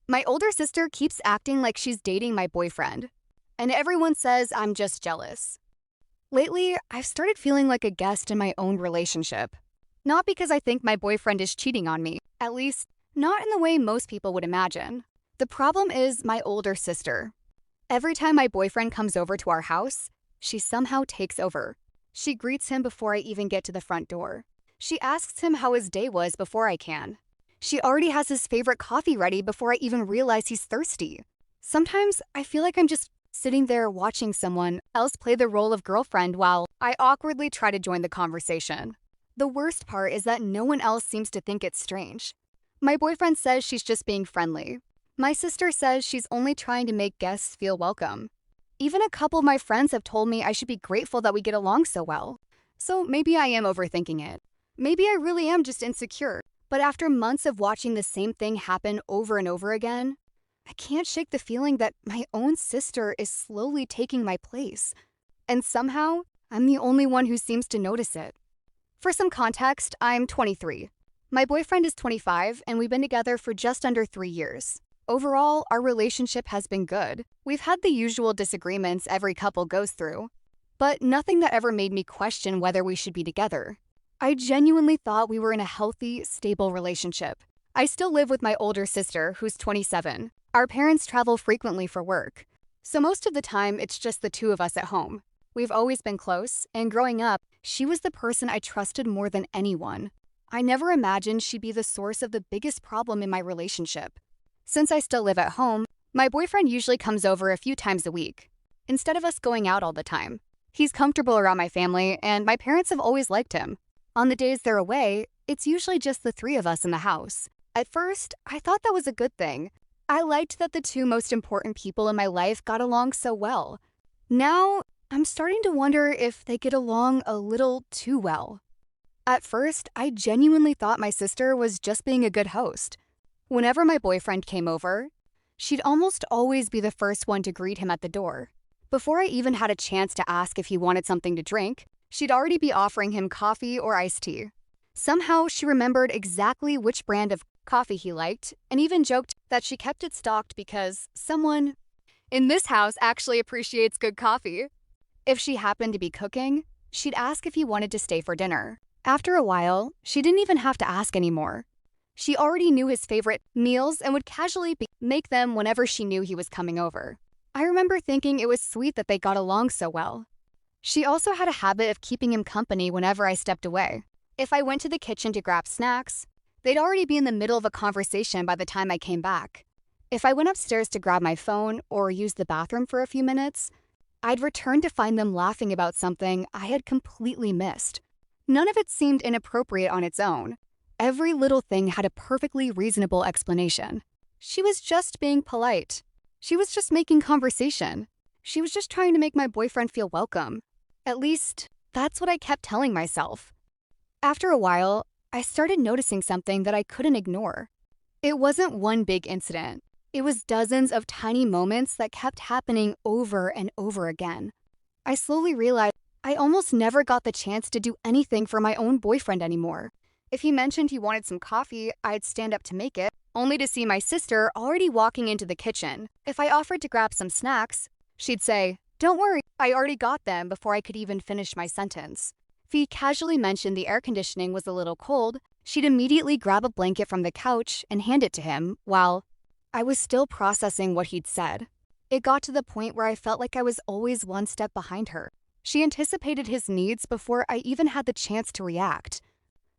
My older sister keeps acting like she's dating my boyfriend, and everyone says I'm just jealous. Lately, I've started feeling like a guest in my own relationship. Not because I think my boyfriend is cheating on me, at least, not in the way most people would imagine. The problem is my older sister. Every time my boyfriend comes over to our house, she somehow takes over. She greets him before I even get to the front door. She asks him how his day was before I can. She already has his favorite coffee ready before I even realize he's thirsty. Sometimes I feel like I'm just sitting there watching someone else play the role of girlfriend while I awkwardly try to join the conversation. The worst part is that no one else seems to think it's strange. My boyfriend says she's just being friendly. My sister says she's only trying to make guests feel welcome. Even a couple of my friends have told me I should be grateful that we get along so well. So maybe I am overthinking it. Maybe I really am just insecure. But after months of watching the same thing happen over and over again, I can't shake the feeling that my own sister is slowly taking my place. And somehow, I'm the only one who seems to notice it. For some context, I'm 23. My boyfriend is 25, and we've been together for just under 3 years. Overall, our relationship has been good. We've had the usual disagreements every couple goes through, but nothing that ever made me question whether we should be together. I genuinely thought we were in a healthy, stable relationship. I still live with my older sister, who's 27. Our parents travel frequently for work, so most of the time it's just the two of us at home. We've always been close, and growing up, she was the person I trusted more than anyone. I never imagined she'd be the source of the biggest problem in my relationship. Since I still live at home, my boyfriend usually comes over a few times a week, instead of us going out all the time. He's comfortable around my family, and my parents have always liked him. On the days they're away, it's usually just the three of us in the house. At first, I thought that was a good thing. I liked that the two most important people in my life got along so well. Now, I'm starting to wonder if they get along a little too well. At first, I genuinely thought my sister was just being a good host. Whenever my boyfriend came over, she'd almost always be the first one to greet him at the door. Before I even had a chance to ask if he wanted something to drink, she'd already be offering him coffee or iced tea. Somehow, she remembered exactly which brand of coffee he liked, and even joked that she kept it stocked because someone in this house actually appreciates good coffee. If she happened to be cooking, she'd ask if he wanted to stay for dinner. After a while, she didn't even have to ask anymore. She already knew his favorite meals and would casually make them whenever she knew he was coming over. I remember thinking it was sweet that they got along so well. She also had a habit of keeping him company whenever I stepped away. If I went to the kitchen to grab snacks, they'd already be in the middle of a conversation by the time I came back. If I went upstairs to grab my phone or use the bathroom for a few minutes, I'd return to find them laughing about something I had completely missed. None of it seemed inappropriate on its own. Every little thing had a perfectly reasonable explanation. She was just being polite. She was just making conversation. She was just trying to make my boyfriend feel welcome. At least, that's what I kept telling myself. After a while, I started noticing something that I couldn't ignore. It wasn't one big incident. It was dozens of tiny moments that kept happening over and over again. I slowly realized I almost never got the chance to do anything for my own boyfriend anymore. If he mentioned he wanted some coffee, I'd stand up to make it, only to see my sister already walking into the kitchen. If I offered to grab some snacks, she'd say, "Don't worry, I already got them," before I could even finish my sentence. If he casually mentioned the air conditioning was a little cold, she'd immediately grab a blanket from the couch and hand it to him while I was still processing what he'd said. It got to the point where I felt like I was always one step behind her. She anticipated his needs before I even had the chance to react.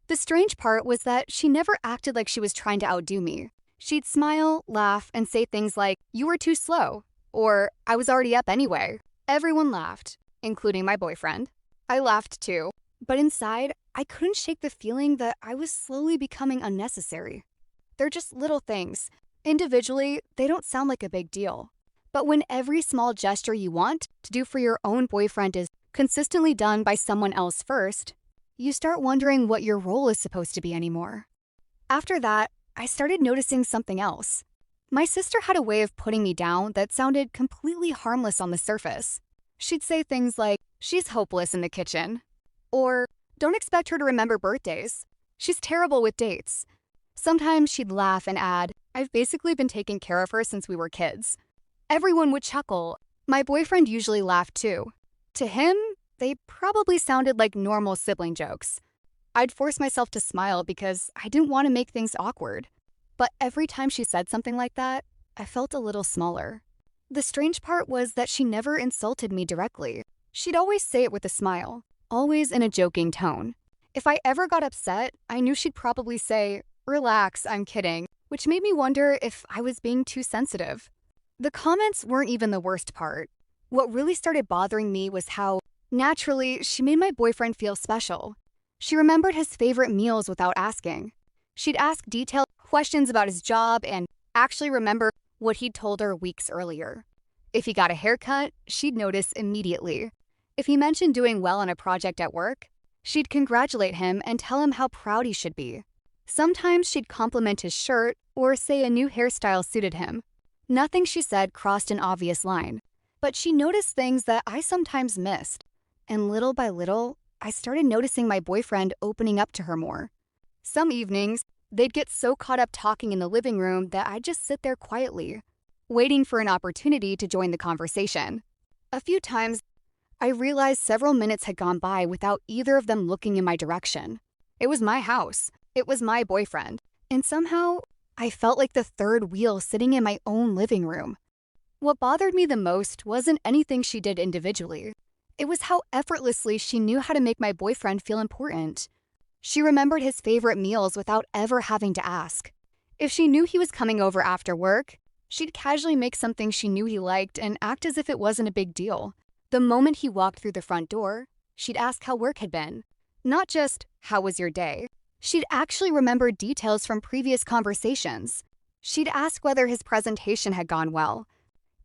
The strange part was that she never acted like she was trying to outdo me. She'd smile, laugh, and say things like, "You were too slow," or "I was already up anyway." Everyone laughed, including my boyfriend. I laughed too, but inside, I couldn't shake the feeling that I was slowly becoming unnecessary. They're just little things. Individually, they don't sound like a big deal. But when every small gesture you want to do for your own boyfriend is consistently done by someone else first, you start wondering what your role is supposed to be anymore. After that, I started noticing something else. My sister had a way of putting me down that sounded completely harmless on the surface. She'd say things like, "She's hopeless in the kitchen," or "Don't expect her to remember birthdays. She's terrible with dates." Sometimes she'd laugh and add, I've basically been taking care of her since we were kids. Everyone would chuckle. My boyfriend usually laughed too. To him, they probably sounded like normal sibling jokes. I'd force myself to smile because I didn't want to make things awkward. But every time she said something like that, I felt a little smaller. The strange part was that she never insulted me directly. She'd always say it with a smile, always in a joking tone. If I ever got upset, I knew she'd probably say, "Relax, I'm kidding," which made me wonder if I was being too sensitive. The comments weren't even the worst part. What really started bothering me was how, naturally, she made my boyfriend feel special. She remembered his favorite meals without asking. She'd ask detailed questions about his job and actually remember what he'd told her weeks earlier. If he got a haircut, she'd notice immediately. If he mentioned doing well on a project at work, she'd congratulate him and tell him how proud he should be. Sometimes she'd compliment his shirt or say a new hairstyle suited him. Nothing she said crossed an obvious line, but she noticed things that I sometimes missed. And little by little, I started noticing my boyfriend opening up to her more. Some evenings, they'd get so caught up talking in the living room that I'd just sit there quietly, waiting for an opportunity to join the conversation. A few times, I realized several minutes had gone by without either of them looking in my direction. It was my house. It was my boyfriend. And somehow, I felt like the third wheel sitting in my own living room. What bothered me the most wasn't anything she did individually. It was how effortlessly she knew how to make my boyfriend feel important. She remembered his favorite meals without ever having to ask. If she knew he was coming over after work, she'd casually make something she knew he liked and act as if it wasn't a big deal. The moment he walked through the front door, she'd ask how work had been. Not just, "How was your day?" She'd actually remember details from previous conversations. She'd ask whether his presentation had gone well,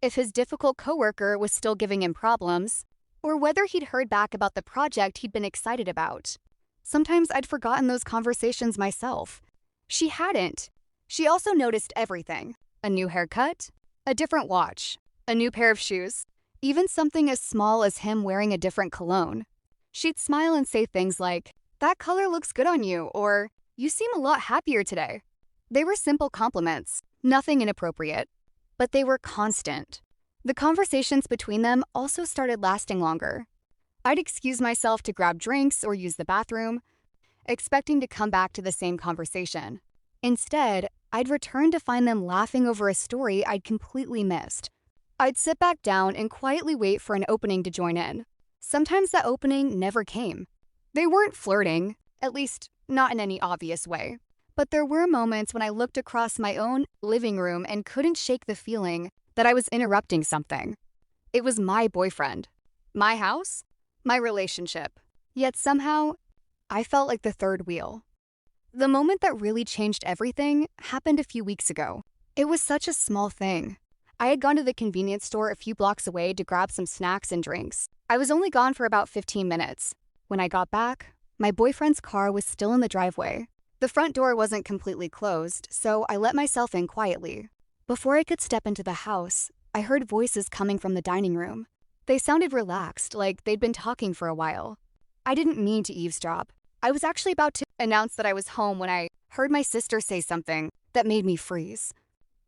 if his difficult coworker was still giving him problems, or whether he'd heard back about the project he'd been excited about. Sometimes I'd forgotten those conversations myself. She hadn't. She also noticed everything. A new haircut, a different watch, a new pair of shoes, even something as small as him wearing a different cologne. She'd smile and say things like, "That color looks good on you," or "You seem a lot happier today." They were simple compliments, nothing inappropriate, but they were constant. The conversations between them also started lasting longer. I'd excuse myself to grab drinks or use the bathroom, expecting to come back to the same conversation. Instead, I'd return to find them laughing over a story I'd completely missed. I'd sit back down and quietly wait for an opening to join in. Sometimes that opening never came. They weren't flirting, at least not in any obvious way. But there were moments when I looked across my own living room and couldn't shake the feeling that I was interrupting something. It was my boyfriend, my house, my relationship. Yet somehow, I felt like the third wheel. The moment that really changed everything happened a few weeks ago. It was such a small thing. I had gone to the convenience store a few blocks away to grab some snacks and drinks. I was only gone for about 15 minutes. When I got back, my boyfriend's car was still in the driveway. The front door wasn't completely closed, so I let myself in quietly. Before I could step into the house, I heard voices coming from the dining room. They sounded relaxed, like they'd been talking for a while. I didn't mean to eavesdrop. I was actually about to announce that I was home when I heard my sister say something that made me freeze.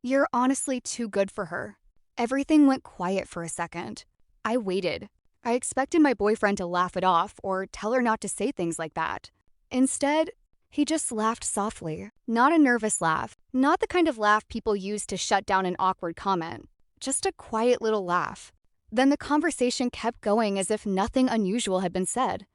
"You're honestly too good for her." Everything went quiet for a second. I waited. I expected my boyfriend to laugh it off or tell her not to say things like that. Instead, he just laughed softly. Not a nervous laugh, not the kind of laugh people use to shut down an awkward comment. Just a quiet little laugh. Then the conversation kept going as if nothing unusual had been said.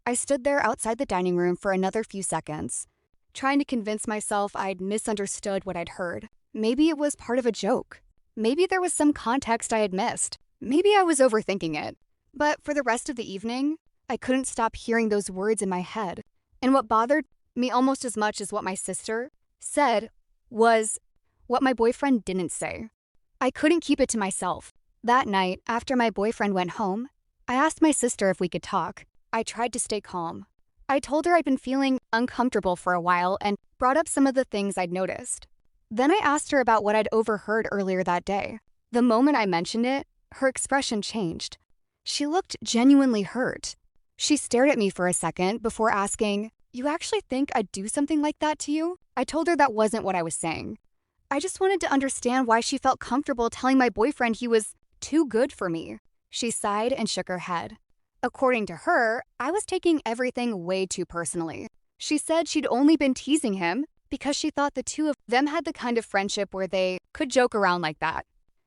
I stood there outside the dining room for another few seconds, trying to convince myself I'd misunderstood what I'd heard. Maybe it was part of a joke. Maybe there was some context I had missed. Maybe I was overthinking it. But for the rest of the evening, I couldn't stop hearing those words in my head. And what bothered me almost as much as what my sister said was what my boyfriend didn't say. I couldn't keep it to myself. That night, after my boyfriend went home, I asked my sister if we could talk. I tried to stay calm. I told her I'd been feeling uncomfortable for a while and brought up some of the things I'd noticed. Then I asked her about what I'd overheard earlier that day. The moment I mentioned it, her expression changed. She looked genuinely hurt. She stared at me for a second before asking, "You actually think I'd do something like that to you?" I told her that wasn't what I was saying. I just wanted to understand why she felt comfortable telling my boyfriend he was too good for me. She sighed and shook her head. According to her, I was taking everything way too personally. She said she'd only been teasing him because she thought the two of them had the kind of friendship where they could joke around like that.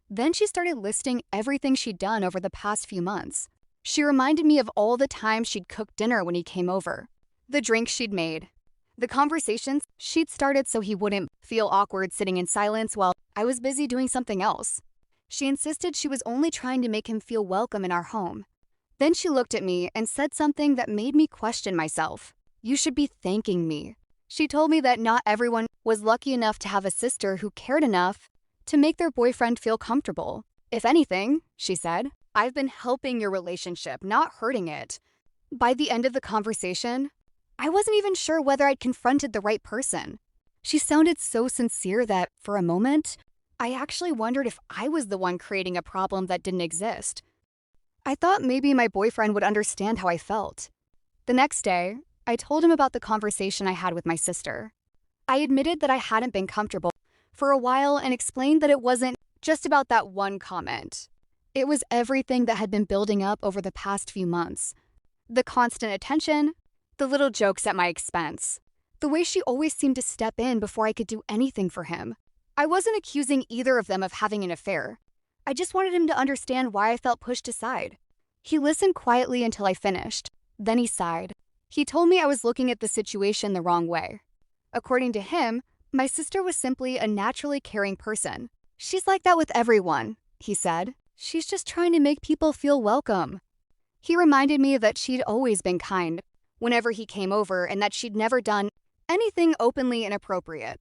Then she started listing everything she'd done over the past few months. She reminded me of all the times she'd cooked dinner when he came over, the drinks she'd made, the conversations she'd started so he wouldn't feel awkward sitting in silence while I was busy doing something else. She insisted she was only trying to make him feel welcome in our home. Then she looked at me and said something that made me question myself. "You should be thanking me." She told me that not everyone was lucky enough to have a sister who cared enough to make their boyfriend feel comfortable. "If anything," she said, "I've been helping your relationship, not hurting it." By the end of the conversation, I wasn't even sure whether I'd confronted the right person. She sounded so sincere that, for a moment, I actually wondered if I was the one creating a problem that didn't exist. I thought maybe my boyfriend would understand how I felt. The next day, I told him about the conversation I had with my sister. I admitted that I hadn't been comfortable for a while and explained that it wasn't just about that one comment. It was everything that had been building up over the past few months. The constant attention, the little jokes at my expense, the way she always seemed to step in before I could do anything for him. I wasn't accusing either of them of having an affair. I just wanted him to understand why I felt pushed aside. He listened quietly until I finished. Then he sighed. He told me I was looking at the situation the wrong way. According to him, my sister was simply a naturally caring person. "She's like that with everyone," he said. "She's just trying to make people feel welcome." He reminded me that she'd always been kind whenever he came over and that she'd never done anything openly inappropriate.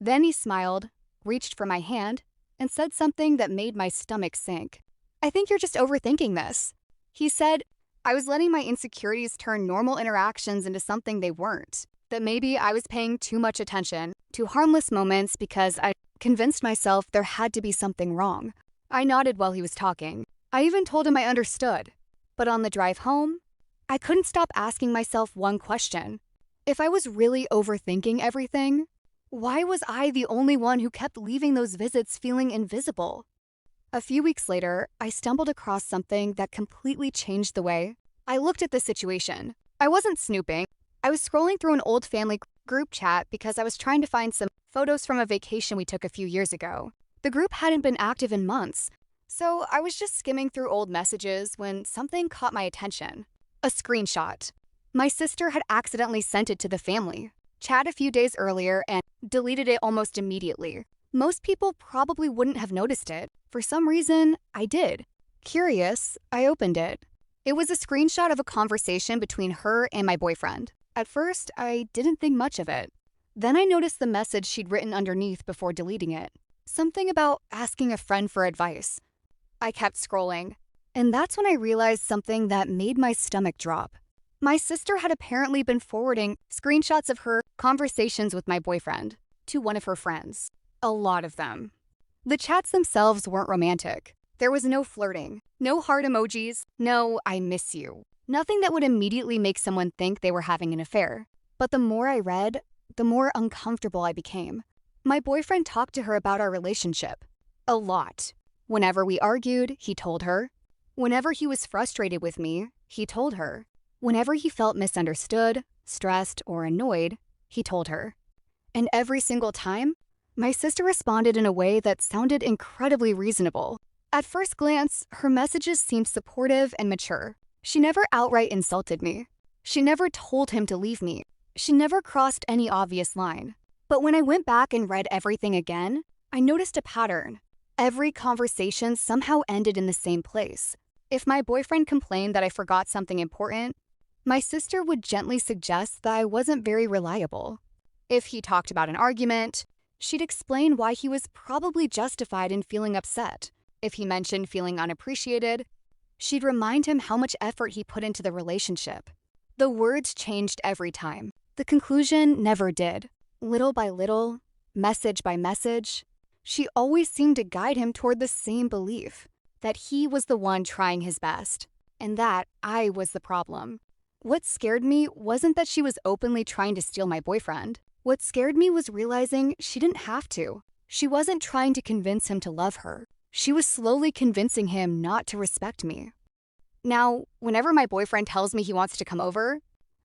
Then he smiled, reached for my hand, and said something that made my stomach sink. "I think you're just overthinking this." He said I was letting my insecurities turn normal interactions into something they weren't, that maybe I was paying too much attention to harmless moments because I convinced myself there had to be something wrong. I nodded while he was talking. I even told him I understood. But on the drive home, I couldn't stop asking myself one question. If I was really overthinking everything, why was I the only one who kept leaving those visits feeling invisible? A few weeks later, I stumbled across something that completely changed the way I looked at the situation. I wasn't snooping. I was scrolling through an old family group chat because I was trying to find some photos from a vacation we took a few years ago. The group hadn't been active in months, so I was just skimming through old messages when something caught my attention. A screenshot. My sister had accidentally sent it to the family chat a few days earlier and deleted it almost immediately. Most people probably wouldn't have noticed it. For some reason, I did. Curious, I opened it. It was a screenshot of a conversation between her and my boyfriend. At first, I didn't think much of it. Then I noticed the message she'd written underneath before deleting it. Something about asking a friend for advice. I kept scrolling, and that's when I realized something that made my stomach drop. My sister had apparently been forwarding screenshots of her conversations with my boyfriend to one of her friends. A lot of them. The chats themselves weren't romantic. There was no flirting, no heart emojis, no "I miss you." Nothing that would immediately make someone think they were having an affair. But the more I read, the more uncomfortable I became. My boyfriend talked to her about our relationship. A lot. Whenever we argued, he told her. Whenever he was frustrated with me, he told her. Whenever he felt misunderstood, stressed, or annoyed, he told her. And every single time, my sister responded in a way that sounded incredibly reasonable. At first glance, her messages seemed supportive and mature. She never outright insulted me. She never told him to leave me. She never crossed any obvious line. But when I went back and read everything again, I noticed a pattern. Every conversation somehow ended in the same place. If my boyfriend complained that I forgot something important, my sister would gently suggest that I wasn't very reliable. If he talked about an argument, she'd explain why he was probably justified in feeling upset. If he mentioned feeling unappreciated, she'd remind him how much effort he put into the relationship. The words changed every time. The conclusion never did. Little by little, message by message, she always seemed to guide him toward the same belief, that he was the one trying his best, and that I was the problem. What scared me wasn't that she was openly trying to steal my boyfriend. What scared me was realizing she didn't have to. She wasn't trying to convince him to love her. She was slowly convincing him not to respect me. Now, whenever my boyfriend tells me he wants to come over,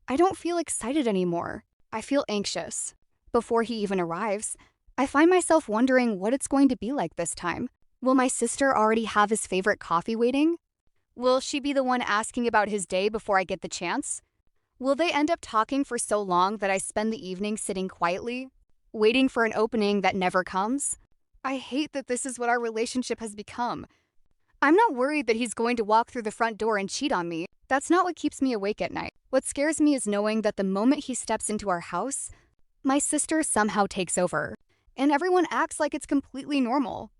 I don't feel excited anymore. I feel anxious. Before he even arrives, I find myself wondering what it's going to be like this time. Will my sister already have his favorite coffee waiting? Will she be the one asking about his day before I get the chance? Will they end up talking for so long that I spend the evening sitting quietly, waiting for an opening that never comes? I hate that this is what our relationship has become. I'm not worried that he's going to walk through the front door and cheat on me. That's not what keeps me awake at night. What scares me is knowing that the moment he steps into our house, my sister somehow takes over, and everyone acts like it's completely normal.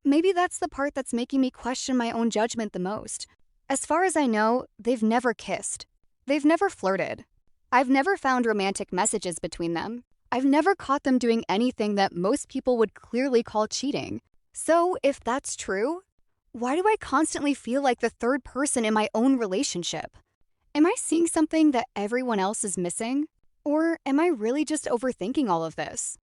Maybe that's the part that's making me question my own judgment the most. As far as I know, they've never kissed. They've never flirted. I've never found romantic messages between them. I've never caught them doing anything that most people would clearly call cheating. So, if that's true, why do I constantly feel like the third person in my own relationship? Am I seeing something that everyone else is missing? Or am I really just overthinking all of this?